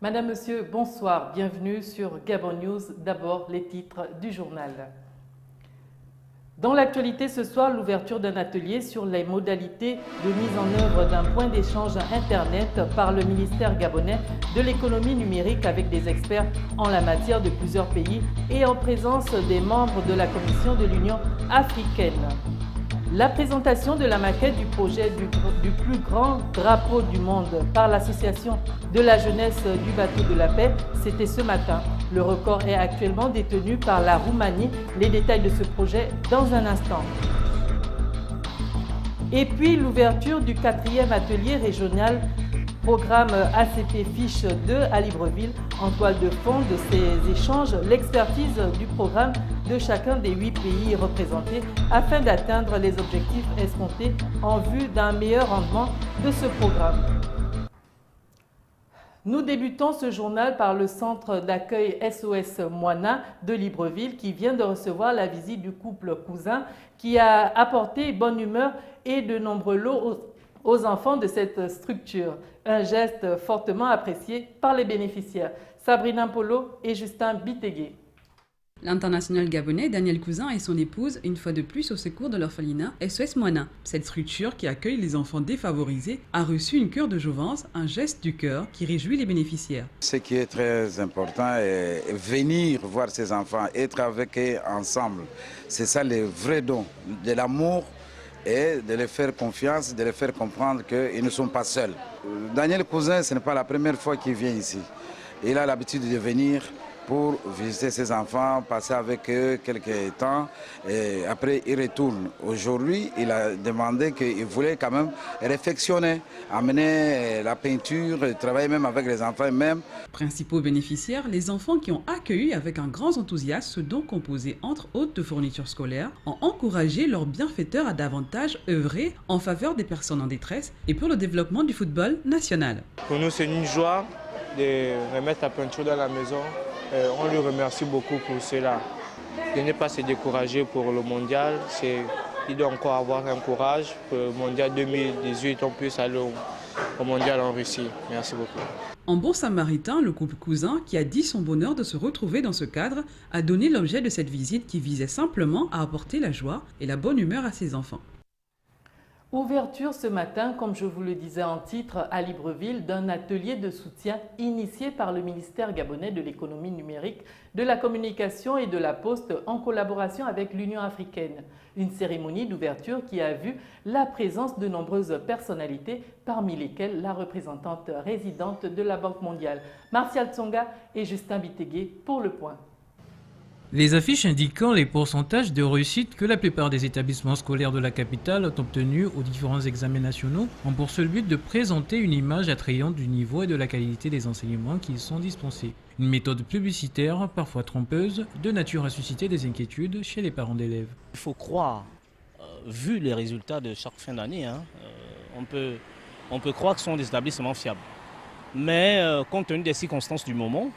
Madame, Monsieur, bonsoir. Bienvenue sur Gabon News. D'abord, les titres du journal. Dans l'actualité ce soir, l'ouverture d'un atelier sur les modalités de mise en œuvre d'un point d'échange Internet par le ministère gabonais de l'économie numérique avec des experts en la matière de plusieurs pays et en présence des membres de la Commission de l'Union africaine. La présentation de la maquette du projet du plus grand drapeau du monde par l'association de la jeunesse du bateau de la paix, c'était ce matin. Le record est actuellement détenu par la Roumanie. Les détails de ce projet dans un instant. Et puis l'ouverture du 4e atelier régional programme ACP Fiche 2 à Libreville. En toile de fond de ces échanges, l'expertise du programme de chacun des 8 pays représentés afin d'atteindre les objectifs escomptés en vue d'un meilleur rendement de ce programme. Nous débutons ce journal par le centre d'accueil SOS Moana de Libreville qui vient de recevoir la visite du couple cousin qui a apporté bonne humeur et de nombreux lots aux enfants de cette structure. Un geste fortement apprécié par les bénéficiaires. Sabrina Polo et Justin Bitegué. L'international gabonais Daniel Cousin et son épouse, une fois de plus au secours de l'orphelinat SOS Moana. Cette structure qui accueille les enfants défavorisés a reçu une cure de jouvence, un geste du cœur qui réjouit les bénéficiaires. Ce qui est très important est venir voir ces enfants, être avec eux ensemble. C'est ça le vrai don, de l'amour et de les faire confiance, de les faire comprendre qu'ils ne sont pas seuls. Daniel Cousin, ce n'est pas la première fois qu'il vient ici. Il a l'habitude de venir pour visiter ses enfants, passer avec eux quelques temps et après il retourne. Aujourd'hui, il a demandé qu'il voulait quand même réfectionner, amener la peinture, travailler même avec les enfants eux-mêmes. Principaux bénéficiaires, les enfants qui ont accueilli avec un grand enthousiasme ce don composé entre autres de fournitures scolaires ont encouragé leurs bienfaiteurs à davantage œuvrer en faveur des personnes en détresse et pour le développement du football national. Pour nous, c'est une joie de remettre la peinture dans la maison. On lui remercie beaucoup pour cela. De ne pas se décourager pour le mondial, il doit encore avoir un courage. Pour le mondial 2018, on puisse aller au mondial en Russie. Merci beaucoup. En bon samaritain, le couple cousin, qui a dit son bonheur de se retrouver dans ce cadre, a donné l'objet de cette visite qui visait simplement à apporter la joie et la bonne humeur à ses enfants. Ouverture ce matin, comme je vous le disais en titre, à Libreville, d'un atelier de soutien initié par le ministère gabonais de l'économie numérique, de la communication et de la poste en collaboration avec l'Union africaine. Une cérémonie d'ouverture qui a vu la présence de nombreuses personnalités, parmi lesquelles la représentante résidente de la Banque mondiale, Martial Tsonga et Justin Bitegué pour le point. Les affiches indiquant les pourcentages de réussite que la plupart des établissements scolaires de la capitale ont obtenus aux différents examens nationaux ont pour seul but de présenter une image attrayante du niveau et de la qualité des enseignements qui y sont dispensés. Une méthode publicitaire, parfois trompeuse, de nature à susciter des inquiétudes chez les parents d'élèves. Il faut croire, vu les résultats de chaque fin d'année, on peut croire que ce sont des établissements fiables. Mais compte tenu des circonstances du moment,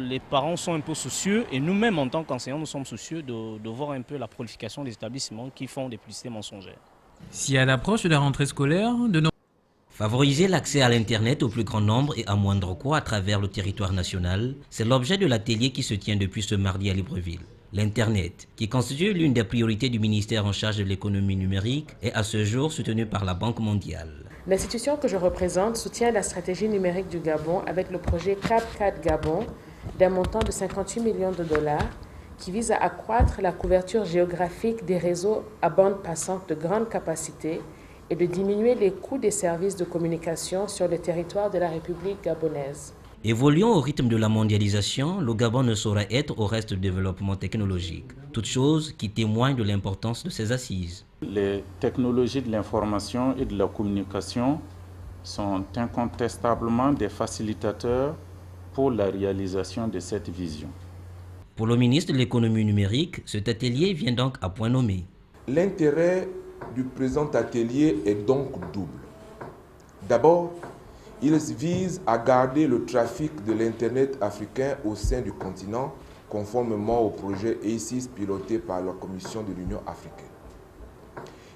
les parents sont un peu soucieux et nous-mêmes en tant qu'enseignants nous sommes soucieux de voir un peu la prolification des établissements qui font des publicités mensongères. Si à l'approche de la rentrée scolaire, Favoriser l'accès à l'Internet au plus grand nombre et à moindre coût à travers le territoire national, c'est l'objet de l'atelier qui se tient depuis ce mardi à Libreville. L'Internet, qui constitue l'une des priorités du ministère en charge de l'économie numérique, est à ce jour soutenu par la Banque mondiale. L'institution que je représente soutient la stratégie numérique du Gabon avec le projet CAP 4 Gabon d'un montant de 58 millions de dollars qui vise à accroître la couverture géographique des réseaux à bande passante de grande capacité et de diminuer les coûts des services de communication sur le territoire de la République gabonaise. Évoluant au rythme de la mondialisation, le Gabon ne saura être au reste du développement technologique, toute chose qui témoigne de l'importance de ces assises. Les technologies de l'information et de la communication sont incontestablement des facilitateurs pour la réalisation de cette vision. Pour le ministre de l'économie numérique, cet atelier vient donc à point nommé. L'intérêt du présent atelier est donc double. D'abord, il vise à garder le trafic de l'Internet africain au sein du continent, conformément au projet ACIS piloté par la Commission de l'Union africaine.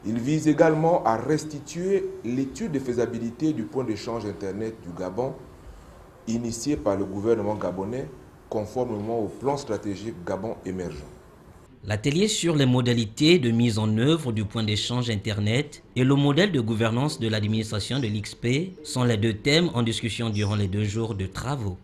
Il vise également à restituer l'étude de faisabilité du point d'échange Internet du Gabon initié par le gouvernement gabonais conformément au plan stratégique Gabon émergent. L'atelier sur les modalités de mise en œuvre du point d'échange Internet et le modèle de gouvernance de l'administration de l'IXP sont les deux thèmes en discussion durant les 2 jours de travaux.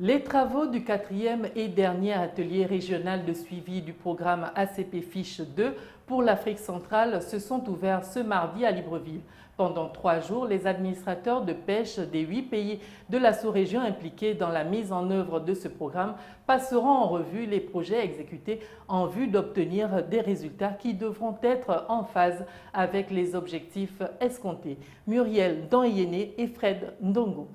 Les travaux du 4e et dernier atelier régional de suivi du programme ACP Fiche 2 pour l'Afrique centrale se sont ouverts ce mardi à Libreville. Pendant 3 jours, les administrateurs de pêche des 8 pays de la sous-région impliqués dans la mise en œuvre de ce programme passeront en revue les projets exécutés en vue d'obtenir des résultats qui devront être en phase avec les objectifs escomptés. Muriel Danyene et Fred Ndongo.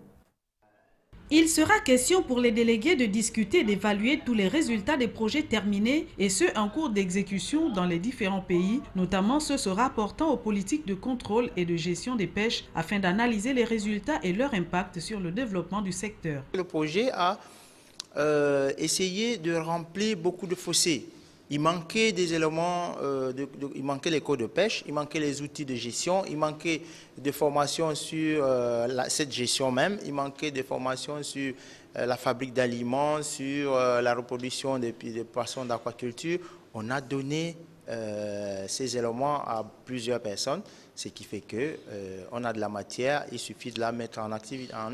Il sera question pour les délégués de discuter et d'évaluer tous les résultats des projets terminés et ceux en cours d'exécution dans les différents pays, notamment ceux se rapportant aux politiques de contrôle et de gestion des pêches afin d'analyser les résultats et leur impact sur le développement du secteur. Le projet a essayé de remplir beaucoup de fossés. Il manquait des éléments, il manquait les codes de pêche, il manquait les outils de gestion, il manquait de formations sur cette gestion même, il manquait de formations sur la fabrique d'aliments, sur la reproduction des poissons d'aquaculture. On a donné ces éléments à plusieurs personnes, ce qui fait qu'on a de la matière, il suffit de la mettre en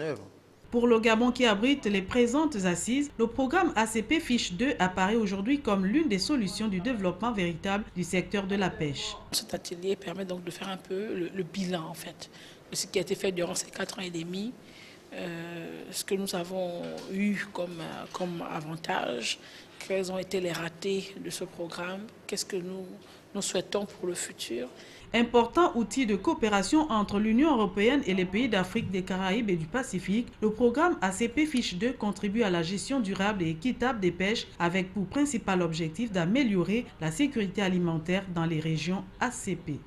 œuvre. Pour le Gabon qui abrite les présentes assises, le programme ACP Fiche 2 apparaît aujourd'hui comme l'une des solutions du développement véritable du secteur de la pêche. Cet atelier permet donc de faire un peu le bilan en fait de ce qui a été fait durant ces 4 ans et demi, ce que nous avons eu comme avantage, quels ont été les ratés de ce programme, qu'est-ce que nous souhaitons pour le futur. Important outil de coopération entre l'Union européenne et les pays d'Afrique, des Caraïbes et du Pacifique, le programme ACP Fiche 2 contribue à la gestion durable et équitable des pêches avec pour principal objectif d'améliorer la sécurité alimentaire dans les régions ACP.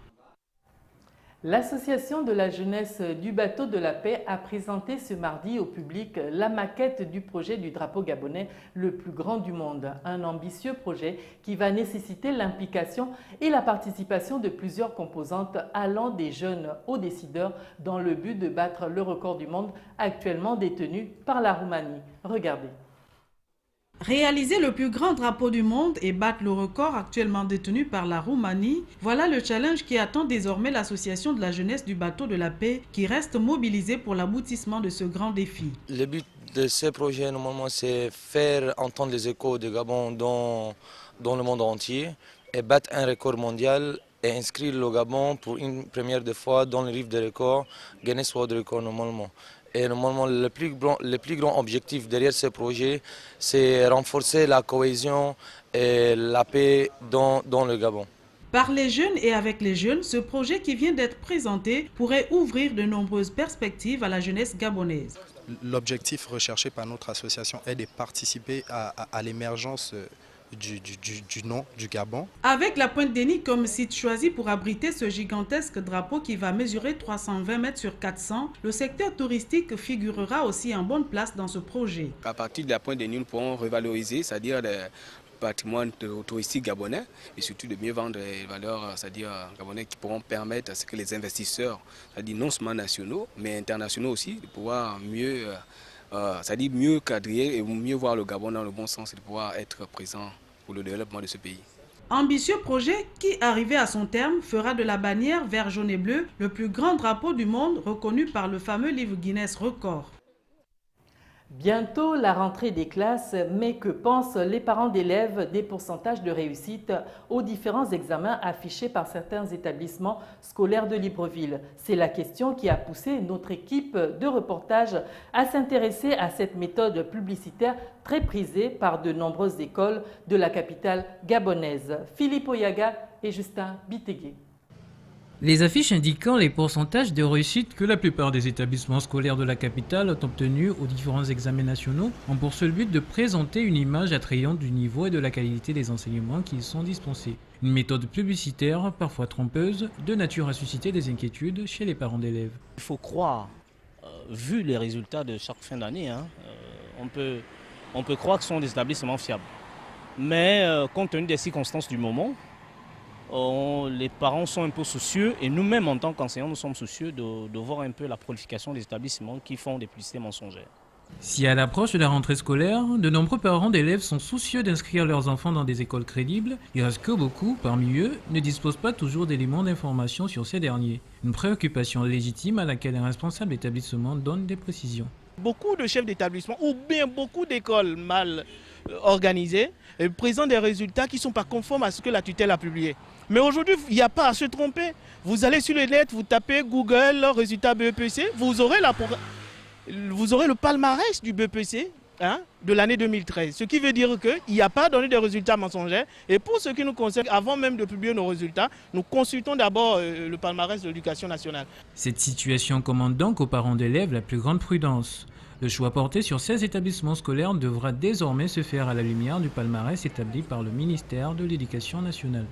L'association de la jeunesse du bateau de la paix a présenté ce mardi au public la maquette du projet du drapeau gabonais le plus grand du monde. Un ambitieux projet qui va nécessiter l'implication et la participation de plusieurs composantes allant des jeunes aux décideurs dans le but de battre le record du monde actuellement détenu par la Roumanie. Regardez. Réaliser le plus grand drapeau du monde et battre le record actuellement détenu par la Roumanie, voilà le challenge qui attend désormais l'association de la jeunesse du bateau de la paix qui reste mobilisée pour l'aboutissement de ce grand défi. Le but de ce projet, normalement, c'est faire entendre les échos de Gabon dans le monde entier et battre un record mondial et inscrire le Gabon pour une première fois dans le livre des records, Guinness World Record normalement. Et normalement, le plus grand objectif derrière ce projet, c'est renforcer la cohésion et la paix dans le Gabon. Par les jeunes et avec les jeunes, ce projet qui vient d'être présenté pourrait ouvrir de nombreuses perspectives à la jeunesse gabonaise. L'objectif recherché par notre association est de participer à l'émergence du nom du Gabon. Avec la Pointe Déni comme site choisi pour abriter ce gigantesque drapeau qui va mesurer 320 mètres sur 400, le secteur touristique figurera aussi en bonne place dans ce projet. À partir de la Pointe Déni, nous pourrons revaloriser, c'est-à-dire le patrimoine touristique gabonais et surtout de mieux vendre les valeurs, c'est-à-dire gabonais qui pourront permettre à ce que les investisseurs, c'est-à-dire non seulement nationaux, mais internationaux aussi, de pouvoir mieux, c'est-à-dire mieux cadrer et mieux voir le Gabon dans le bon sens et de pouvoir être présent pour le développement de ce pays. Ambitieux projet qui, arrivé à son terme, fera de la bannière vert, jaune et bleu le plus grand drapeau du monde reconnu par le fameux livre Guinness Record. Bientôt la rentrée des classes, mais que pensent les parents d'élèves des pourcentages de réussite aux différents examens affichés par certains établissements scolaires de Libreville? C'est la question qui a poussé notre équipe de reportage à s'intéresser à cette méthode publicitaire très prisée par de nombreuses écoles de la capitale gabonaise. Philippe Oyaga et Justin Bitegué. Les affiches indiquant les pourcentages de réussite que la plupart des établissements scolaires de la capitale ont obtenus aux différents examens nationaux ont pour seul but de présenter une image attrayante du niveau et de la qualité des enseignements qui y sont dispensés. Une méthode publicitaire, parfois trompeuse, de nature à susciter des inquiétudes chez les parents d'élèves. Il faut croire, vu les résultats de chaque fin d'année, on peut croire que ce sont des établissements fiables. Mais compte tenu des circonstances du moment, les parents sont un peu soucieux et nous-mêmes en tant qu'enseignants, nous sommes soucieux de voir un peu la prolification des établissements qui font des publicités mensongères. Si à l'approche de la rentrée scolaire, de nombreux parents d'élèves sont soucieux d'inscrire leurs enfants dans des écoles crédibles, il reste que beaucoup, parmi eux, ne disposent pas toujours d'éléments d'information sur ces derniers. Une préoccupation légitime à laquelle un responsable d'établissement donne des précisions. Beaucoup de chefs d'établissement ou bien beaucoup d'écoles mal organisées présentent des résultats qui ne sont pas conformes à ce que la tutelle a publié. Mais aujourd'hui, il n'y a pas à se tromper. Vous allez sur le net, vous tapez Google, résultat BEPC, vous aurez le palmarès du BEPC de l'année 2013. Ce qui veut dire qu'il n'y a pas donné de résultats mensongers. Et pour ce qui nous concerne, avant même de publier nos résultats, nous consultons d'abord le palmarès de l'Éducation nationale. Cette situation commande donc aux parents d'élèves la plus grande prudence. Le choix porté sur ces établissements scolaires devra désormais se faire à la lumière du palmarès établi par le ministère de l'Éducation nationale.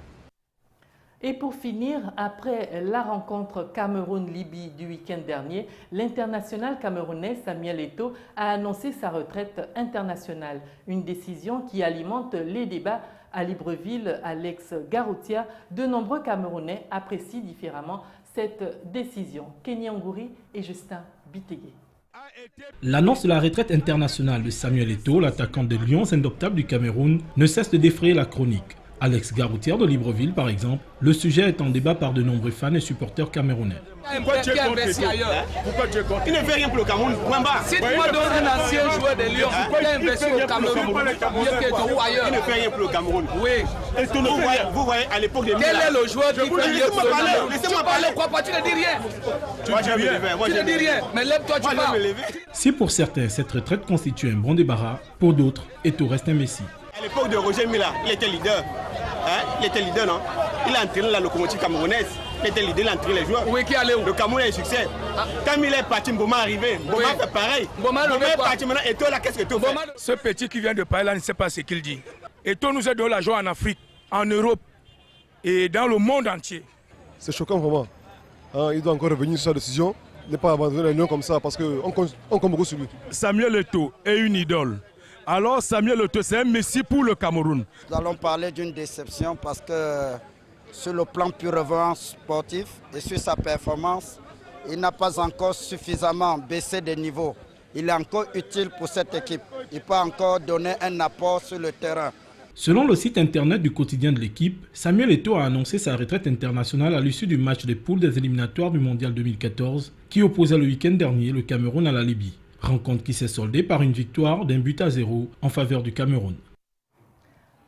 Et pour finir, après la rencontre Cameroun-Libye du week-end dernier, l'international camerounais Samuel Eto'o a annoncé sa retraite internationale. Une décision qui alimente les débats à Libreville. Alex Garoutia, de nombreux Camerounais apprécient différemment cette décision. Kenny Ngouri et Justin Bitégué. L'annonce de la retraite internationale de Samuel Eto'o, l'attaquant des Lions indoptables du Cameroun, ne cesse de défrayer la chronique. Alex Garoutier de Libreville, par exemple, le sujet est en débat par de nombreux fans et supporters camerounais. Pourquoi tu es contre ailleurs? Pourquoi tu es contre? Il ne fait rien pour le Cameroun. Cite-moi donc un ancien joueur des Lions qui a investi au Cameroun ou ailleurs. Il ne fait rien pour le Cameroun. Oui. Vous voyez, à l'époque de Mila. Quel est le joueur qui fait rien pour le Cameroun? Laissez-moi parler. Pourquoi tu ne dis rien? Tu ne dis rien. Mais lève-toi, tu parles. Si pour certains, cette retraite constitue un bon débarras, pour d'autres, Eto'o reste un messie. À l'époque de Roger Mila, il était leader. Il était leader, non? Il a entraîné la locomotive camerounaise. Il était leader, il a entraîné les joueurs. Oui, qui allait où? Le Cameroun a un succès. Quand il est parti, Mboma est arrivé. Mboma fait pareil. Mboma est parti maintenant. Et toi, là, qu'est-ce que tu fais? Ce petit qui vient de parler là ne sait pas ce qu'il dit. Et toi, nous aidons la joie en Afrique, en Europe et dans le monde entier. C'est choquant vraiment. Il doit encore revenir sur sa décision. Ne pas abandonner les Lions comme ça parce qu'on compte beaucoup sur lui. Samuel Eto'o est une idole. Alors Samuel Eto'o, c'est un messie pour le Cameroun. Nous allons parler d'une déception parce que sur le plan purement sportif et sur sa performance, il n'a pas encore suffisamment baissé de niveau. Il est encore utile pour cette équipe. Il peut encore donner un apport sur le terrain. Selon le site internet du quotidien de l'équipe, Samuel Eto'o a annoncé sa retraite internationale à l'issue du match des poules des éliminatoires du Mondial 2014 qui opposait le week-end dernier le Cameroun à la Libye. Rencontre qui s'est soldée par une victoire d'1-0 en faveur du Cameroun.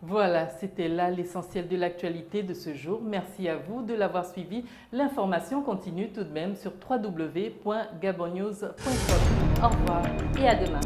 Voilà, c'était là l'essentiel de l'actualité de ce jour. Merci à vous de l'avoir suivi. L'information continue tout de même sur www.gabonnews.com. Au revoir et à demain.